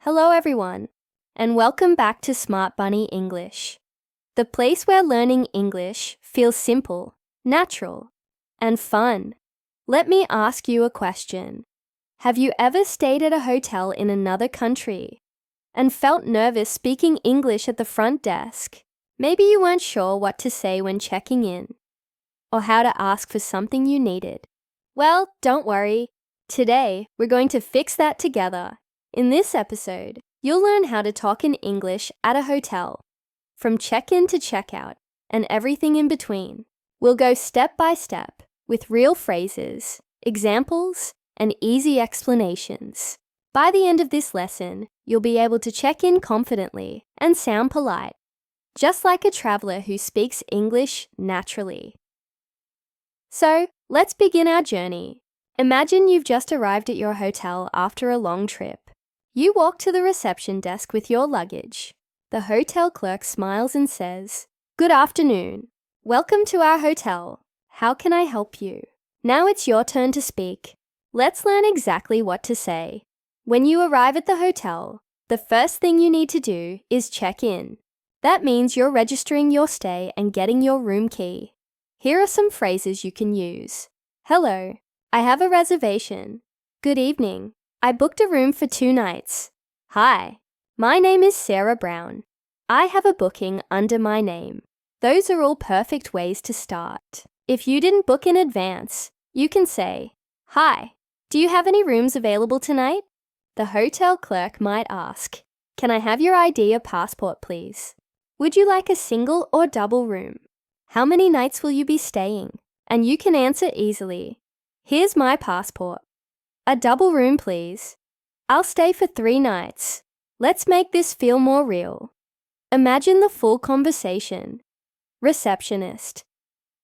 Hello everyone, and welcome back to Smart Bunny English, the place where learning English feels simple, natural, and fun. Let me ask you a question. Have you ever stayed at a hotel in another country and felt nervous speaking English at the front desk? Maybe you weren't sure what to say when checking in, or how to ask for something you needed. Well, don't worry. Today, we're going to fix that together. In this episode, you'll learn how to talk in English at a hotel, from check-in to check-out, and everything in between. We'll go step by step with real phrases, examples, and easy explanations. By the end of this lesson, you'll be able to check in confidently and sound polite, just like a traveler who speaks English naturally. So, let's begin our journey. Imagine you've just arrived at your hotel after a long trip. You walk to the reception desk with your luggage. The hotel clerk smiles and says, "Good afternoon. Welcome to our hotel. How can I help you?" Now it's your turn to speak. Let's learn exactly what to say. When you arrive at the hotel, the first thing you need to do is check in. That means you're registering your stay and getting your room key. Here are some phrases you can use. Hello, I have a reservation. Good evening. I booked a room for 2 nights. Hi, my name is Sarah Brown. I have a booking under my name. Those are all perfect ways to start. If you didn't book in advance, you can say, "Hi, do you have any rooms available tonight?" The hotel clerk might ask, "Can I have your ID or passport, please? Would you like a single or double room? How many nights will you be staying?" And you can answer easily. "Here's my passport. A double room, please. I'll stay for 3 nights. Let's make this feel more real." Imagine the full conversation. Receptionist.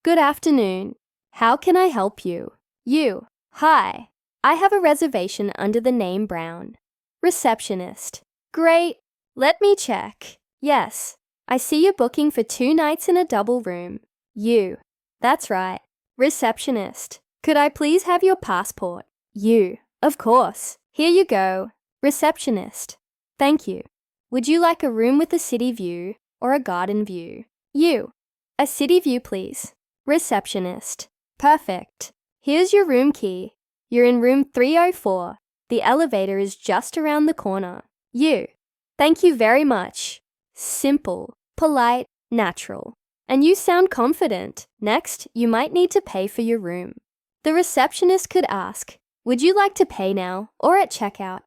"Good afternoon. How can I help you?" You. "Hi, I have a reservation under the name Brown." Receptionist. "Great. Let me check. Yes, I see you're booking for 2 nights in a double room." You. "That's right." Receptionist. "Could I please have your passport?" You. "Of course. Here you go." Receptionist. "Thank you. Would you like a room with a city view or a garden view?" You. "A city view, please." Receptionist. "Perfect. Here's your room key. You're in room 304. The elevator is just around the corner." You. "Thank you very much." Simple, polite, natural. And you sound confident. Next, you might need to pay for your room. The receptionist could ask, "Would you like to pay now or at checkout?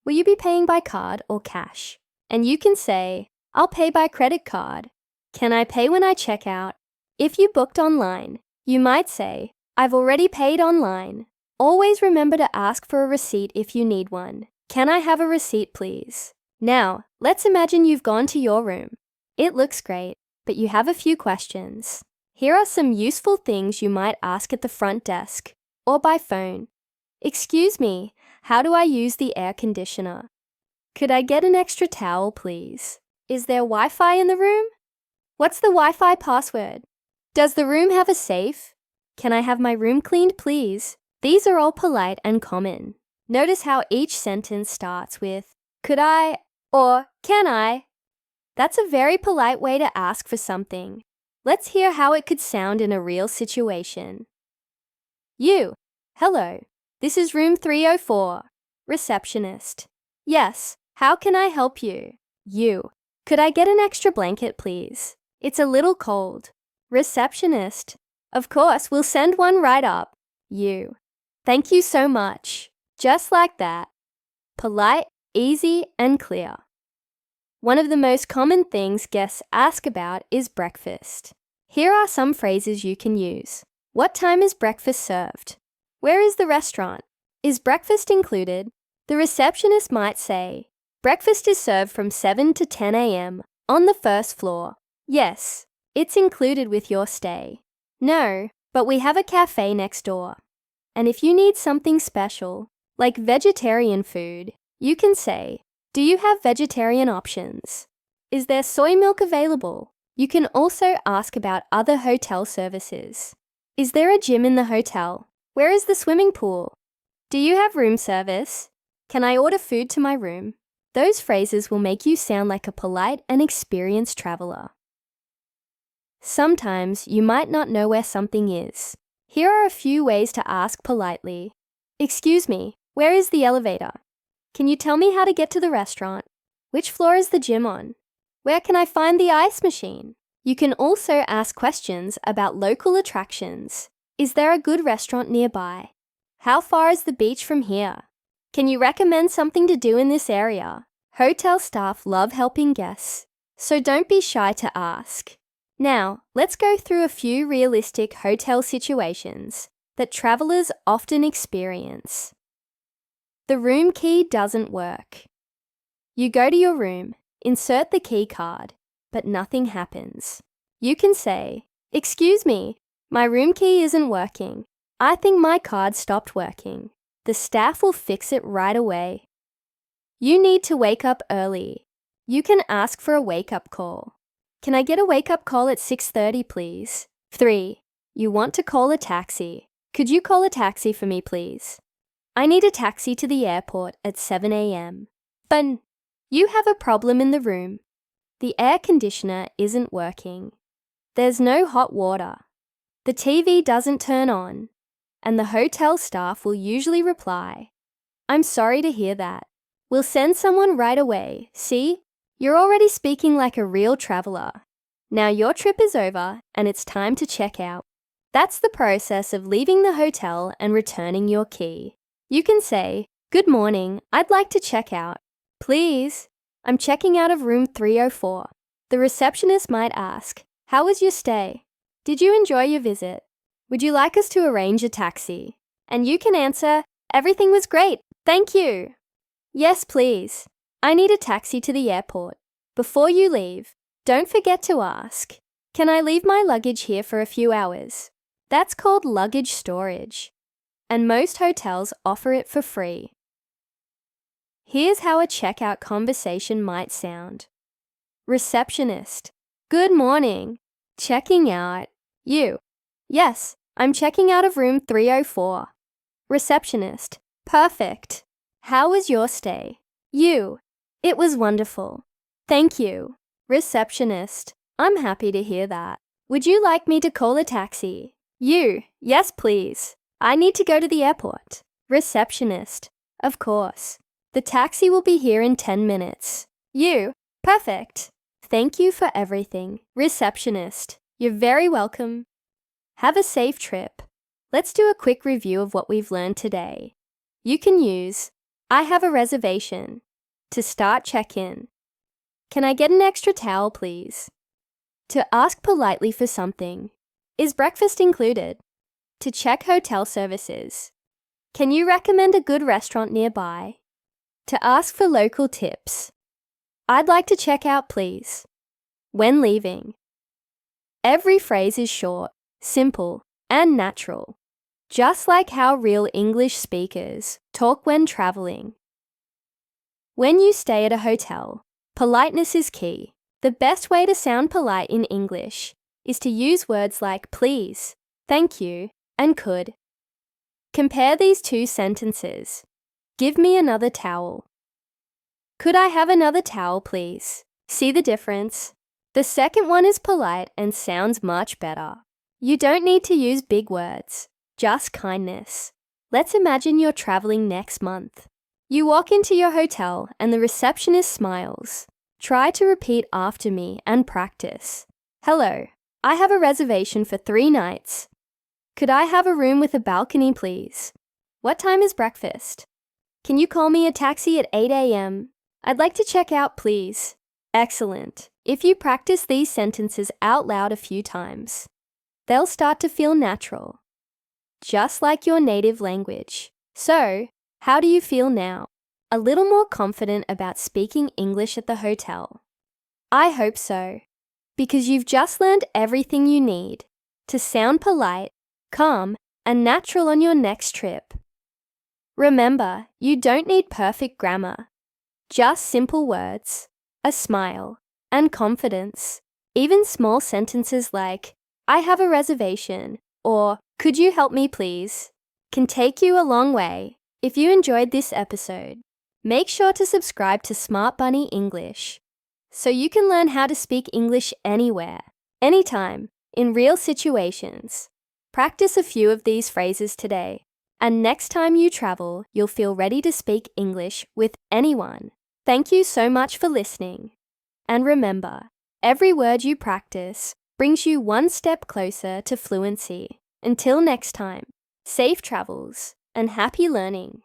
Will you be paying by card or cash?" And you can say, "I'll pay by credit card. Can I pay when I check out?" If you booked online, you might say, "I've already paid online." Always remember to ask for a receipt if you need one. "Can I have a receipt, please?" Now, let's imagine you've gone to your room. It looks great, but you have a few questions. Here are some useful things you might ask at the front desk or by phone. "Excuse me, how do I use the air conditioner?" "Could I get an extra towel, please?" "Is there Wi-Fi in the room?" "What's the Wi-Fi password?" "Does the room have a safe?" "Can I have my room cleaned, please?" These are all polite and common. Notice how each sentence starts with "could I" or "can I?" That's a very polite way to ask for something. Let's hear how it could sound in a real situation. You. "Hello, this is room 304. Receptionist. "Yes, how can I help you?" You. "Could I get an extra blanket, please? It's a little cold." Receptionist. "Of course, we'll send one right up." You. "Thank you so much." Just like that. Polite, easy, and clear. One of the most common things guests ask about is breakfast. Here are some phrases you can use. What time is breakfast served? Where is the restaurant? Is breakfast included? The receptionist might say, "Breakfast is served from 7 to 10 a.m. on the first floor." Yes, it's included with your stay. No, but we have a cafe next door. And if you need something special, like vegetarian food, you can say, "Do you have vegetarian options? Is there soy milk available?" You can also ask about other hotel services. Is there a gym in the hotel? Where is the swimming pool? Do you have room service? Can I order food to my room? Those phrases will make you sound like a polite and experienced traveler. Sometimes you might not know where something is. Here are a few ways to ask politely. Excuse me, where is the elevator? Can you tell me how to get to the restaurant? Which floor is the gym on? Where can I find the ice machine? You can also ask questions about local attractions. Is there a good restaurant nearby? How far is the beach from here? Can you recommend something to do in this area? Hotel staff love helping guests, so don't be shy to ask. Now, let's go through a few realistic hotel situations that travelers often experience. The room key doesn't work. You go to your room, insert the key card, but nothing happens. You can say, "Excuse me, my room key isn't working. I think my card stopped working." The staff will fix it right away. You need to wake up early. You can ask for a wake-up call. Can I get a wake-up call at 6:30, please? 3. You want to call a taxi. Could you call a taxi for me, please? I need a taxi to the airport at 7 a.m. But you have a problem in the room. The air conditioner isn't working. There's no hot water. The TV doesn't turn on. And the hotel staff will usually reply, "I'm sorry to hear that. We'll send someone right away. See? You're already speaking like a real traveler. Now your trip is over and it's time to check out." That's the process of leaving the hotel and returning your key. You can say, "Good morning, I'd like to check out. Please, I'm checking out of room 304. The receptionist might ask, "How was your stay? Did you enjoy your visit? Would you like us to arrange a taxi?" And you can answer, "Everything was great, thank you." "Yes, please. I need a taxi to the airport." Before you leave, don't forget to ask, "Can I leave my luggage here for a few hours?" That's called luggage storage, and most hotels offer it for free. Here's how a checkout conversation might sound. Receptionist: "Good morning. Checking out. You?" "Yes, I'm checking out of room 304. Receptionist: "Perfect. How was your stay?" You: "It was wonderful. Thank you." Receptionist: "I'm happy to hear that. Would you like me to call a taxi?" You: "Yes, please. I need to go to the airport." Receptionist: "Of course. The taxi will be here in 10 minutes. You: "Perfect. Thank you for everything." Receptionist: "You're very welcome. Have a safe trip." Let's do a quick review of what we've learned today. You can use, "I have a reservation," to start check-in. "Can I get an extra towel, please?" To ask politely for something. "Is breakfast included?" To check hotel services. "Can you recommend a good restaurant nearby?" To ask for local tips. "I'd like to check out, please." When leaving. Every phrase is short, simple, and natural, just like how real English speakers talk when traveling. When you stay at a hotel, politeness is key. The best way to sound polite in English is to use words like please, thank you, and could. Compare these two sentences. Give me another towel. Could I have another towel, please? See the difference? The second one is polite and sounds much better. You don't need to use big words, just kindness. Let's imagine you're traveling next month. You walk into your hotel and the receptionist smiles. Try to repeat after me and practice. "Hello, I have a reservation for 3 nights. Could I have a room with a balcony, please? What time is breakfast? Can you call me a taxi at 8 a.m.? I'd like to check out, please." Excellent. If you practice these sentences out loud a few times, they'll start to feel natural, just like your native language. So, how do you feel now? A little more confident about speaking English at the hotel? I hope so, because you've just learned everything you need to sound polite, calm, and natural on your next trip. Remember, you don't need perfect grammar, just simple words, a smile, and confidence. Even small sentences like, "I have a reservation," or "Could you help me please?" can take you a long way. If you enjoyed this episode, Make sure to subscribe to Smart Bunny English so you can learn how to speak English anywhere, anytime, in real situations. Practice a few of these phrases today, and next time you travel, you'll feel ready to speak English with anyone. Thank you so much for listening. And remember, every word you practice brings you one step closer to fluency. Until next time, safe travels and happy learning.